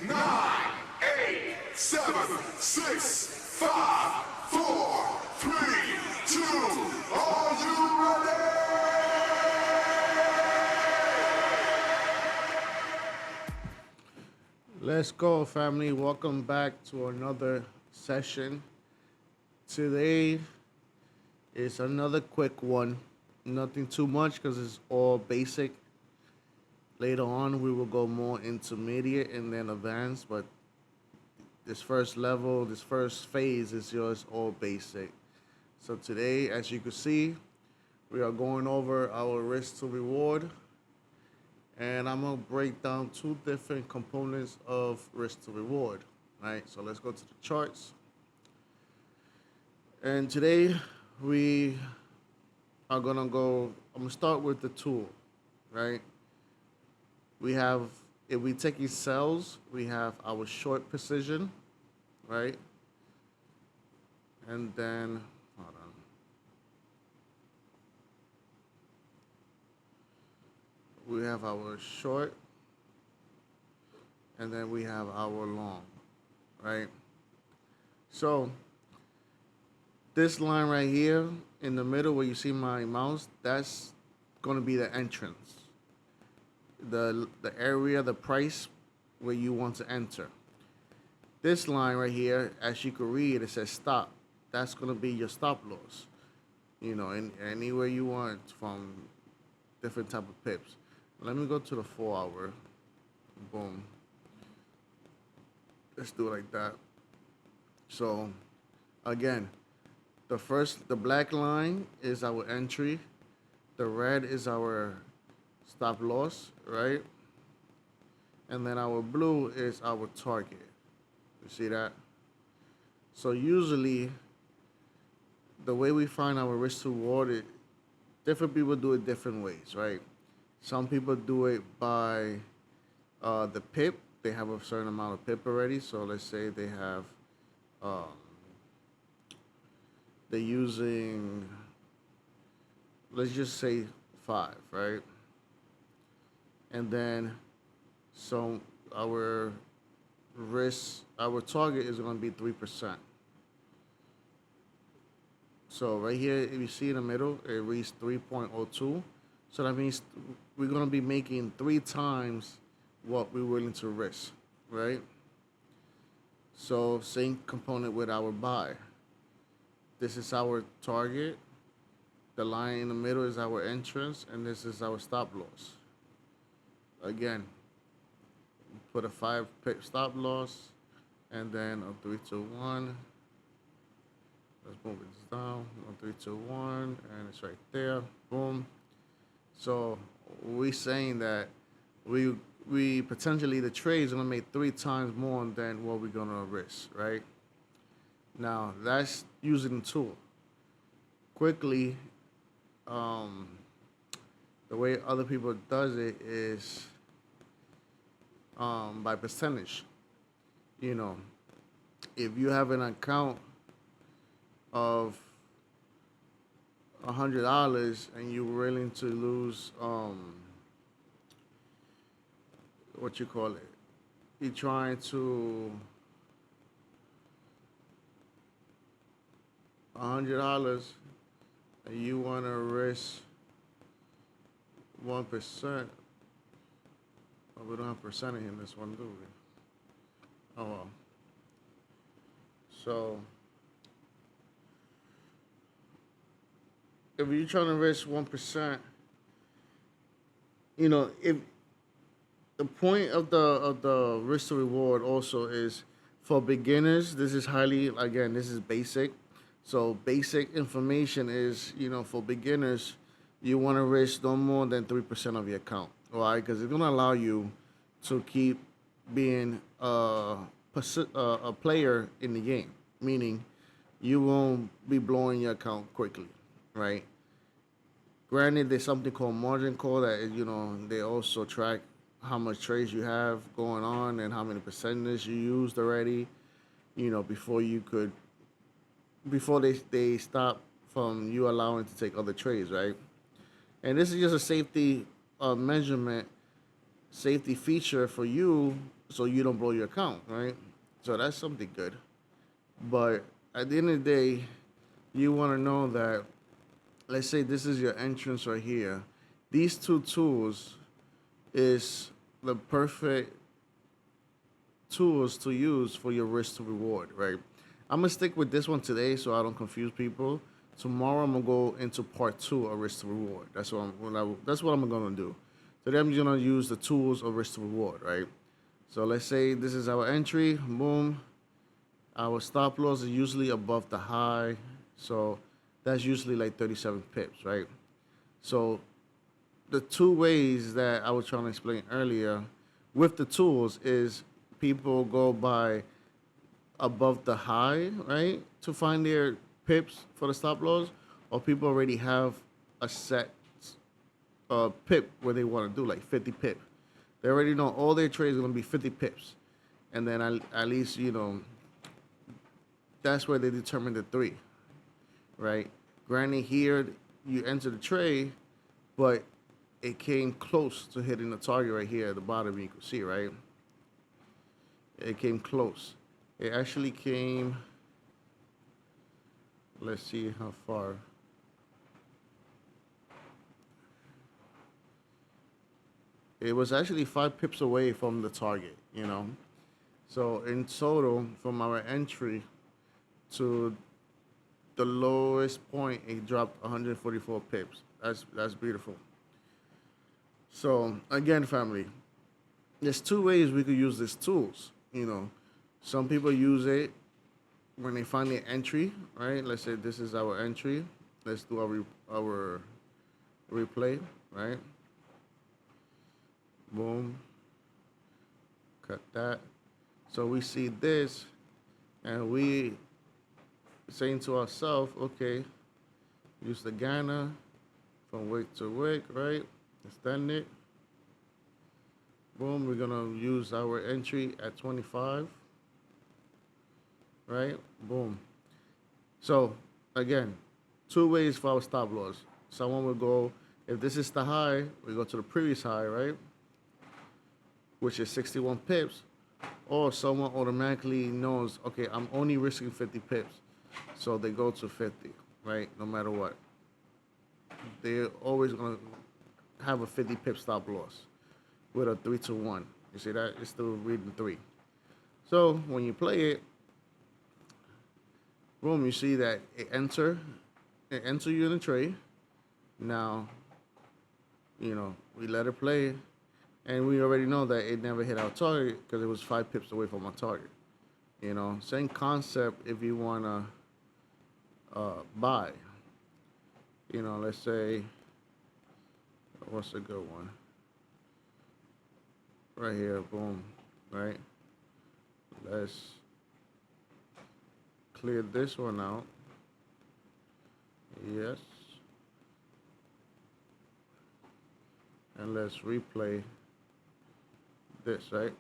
nine, eight, seven, six, five, four, three, two. Are you ready? Let's go, family. Welcome back to another session. Today is another quick one. Nothing too much because it's all basic. Later on, we will go more intermediate and then advanced. But this first level, this first phase is yours all basic. So today, as you can see, we are going over our risk to reward, and I'm gonna break down two different components of risk to reward. Right. So let's go to the charts. And today we are gonna go. I'm gonna start with the tool. Right. We have, if we take these cells, we have our short position. Right. And then hold on. We have our short, and then we have our long, right? So this line right here in the middle where you see my mouse, that's going to be the entrance, the area, the price where you want to enter. This line right here, as you can read, it says stop. That's going to be your stop loss. In anywhere you want from different type of pips. Let me go to the 4 hour. Boom. Let's do it like that. So, again, the black line is our entry. The red is our stop loss, right? And then our blue is our target. You see that? So usually, the way we find our risk to reward, different people do it different ways, right? Some people do it by the pip. They have a certain amount of pip already. So let's say they have, um, they're using, let's just say 5, right? And then, so our target is going to be 3%. So right here, if you see in the middle, it reads 3.02. So that means we're going to be making 3 times what we're willing to risk, right? So same component with our buy. This is our target. The line in the middle is our entrance, and this is our stop loss. Again, put a 5 pip stop loss, and then a 3, 2, 1. Let's move it down. 1, 3, 2, 1, and it's right there. Boom. So we're saying that we potentially the trade is gonna make 3 times more than what we're gonna risk, right? Now that's using the tool. Quickly, um, the way other people does it is by percentage. You know, if you have an account of $100 and you're willing to lose what you call it, you're trying to $100 and you want to risk 1%. Well, we don't have percentage in this one, do we? Oh well. So if you're trying to risk 1%, if the point of the risk to reward also is for beginners. This is highly, again, this is basic. So basic information is, for beginners, you want to risk no more than 3% of your account, right? Because it's gonna allow you to keep being a player in the game, meaning you won't be blowing your account quickly, right? Granted, there's something called margin call that they also track how much trades you have going on and how many percentage you used already. Before you could, before they stop from you allowing to take other trades, right? And this is just a safety measurement, safety feature for you so you don't blow your account, right? So that's something good. But at the end of the day, you want to know that, let's say this is your entrance right here. These two tools is the perfect tools to use for your risk to reward, right? I'm gonna stick with this one today so I don't confuse people. Tomorrow I'm gonna go into part two of risk to reward. That's what I'm gonna do. Today I'm gonna use the tools of risk to reward, right? So let's say this is our entry, boom. Our stop loss is usually above the high, so that's usually like 37 pips, right? So the two ways that I was trying to explain earlier with the tools is people go by above the high, right, to find their pips for the stop loss, or people already have a set pip where they want to do like 50 pip. They already know all their trades are going to be 50 pips, and then at least that's where they determine the three, right? Granted, here you enter the trade, but it came close to hitting the target right here at the bottom. You can see, right? It came close. It actually came. Let's see how far. It was actually 5 pips away from the target. So in total, from our entry to the lowest point, it dropped 144 pips. That's beautiful. So again, family, there's two ways we could use these tools. Some people use it when they find the entry, right? Let's say this is our entry. Let's do our replay, right? Boom. Cut that. So we see this, and we saying to ourselves, okay, use the Ghana from wick to wick, right? Extend it. Boom, we're gonna use our entry at 25, right? Boom. So again, two ways for our stop loss. Someone will go, if this is the high, we go to the previous high, right? Which is 61 pips. Or someone automatically knows, okay, I'm only risking 50 pips. So they go to 50, right? No matter what. They're always gonna have a 50 pip stop loss with a 3-1. You see that? It's still reading 3. So when you play it, boom, you see that it enter you in the trade. Now, we let it play, and we already know that it never hit our target because it was 5 pips away from our target. Same concept if you wanna buy. Let's say, what's a good one? Right here, boom, right? Let's clear this one out. Yes. And let's replay this, right?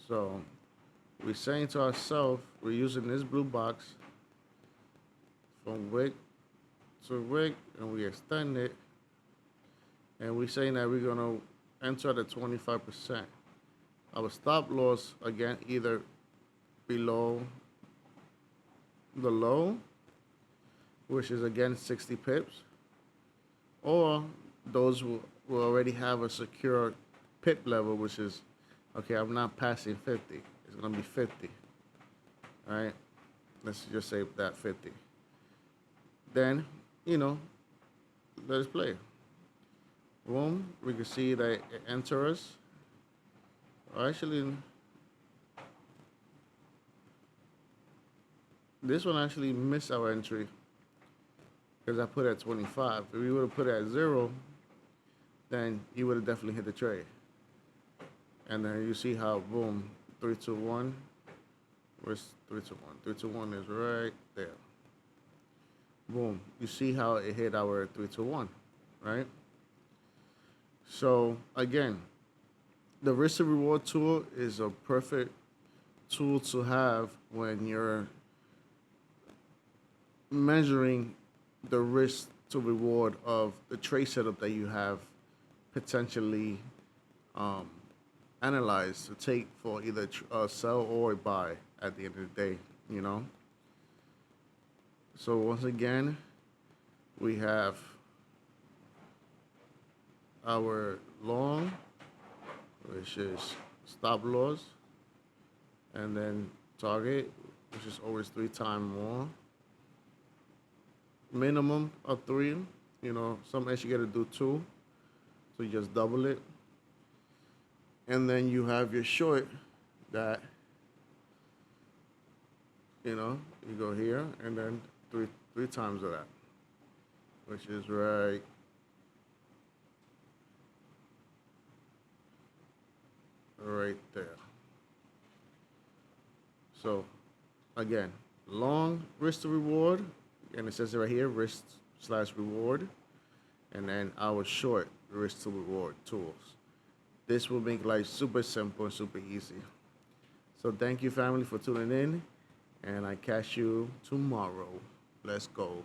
So we're saying to ourselves, we're using this blue box from wick to wick, and we extend it, and we're saying that we're gonna enter at 25%. Our stop loss, again, either below the low, which is again 60 pips, or those will already have a secure pip level, which is, okay, I'm not passing 50. It's gonna be 50. All right, let's just say that 50. Then, let us play. Boom, we can see that it enters. Actually, this one actually missed our entry because I put it at 25. If we would have put it at 0, then you would have definitely hit the trade. And then you see how, boom, 3-1. Where's 3-1? 3-1 is right there. Boom. You see how it hit our 3-1, right? So again, the risk to reward tool is a perfect tool to have when you're measuring the risk to reward of the trade setup that you have potentially analyze to take for either sell or buy at the end of the day, you know. So once again, we have our long, which is stop loss, and then target, which is always 3 times more. Minimum of 3, you know, sometimes you gotta do 2, so you just double it. And then you have your short that, you know, you go here and then three times of that, which is right there. So again, long risk to reward, and it says it right here, risk slash reward, and then our short risk to reward tools. This will make life super simple and super easy. So thank you, family, for tuning in, and I catch you tomorrow. Let's go.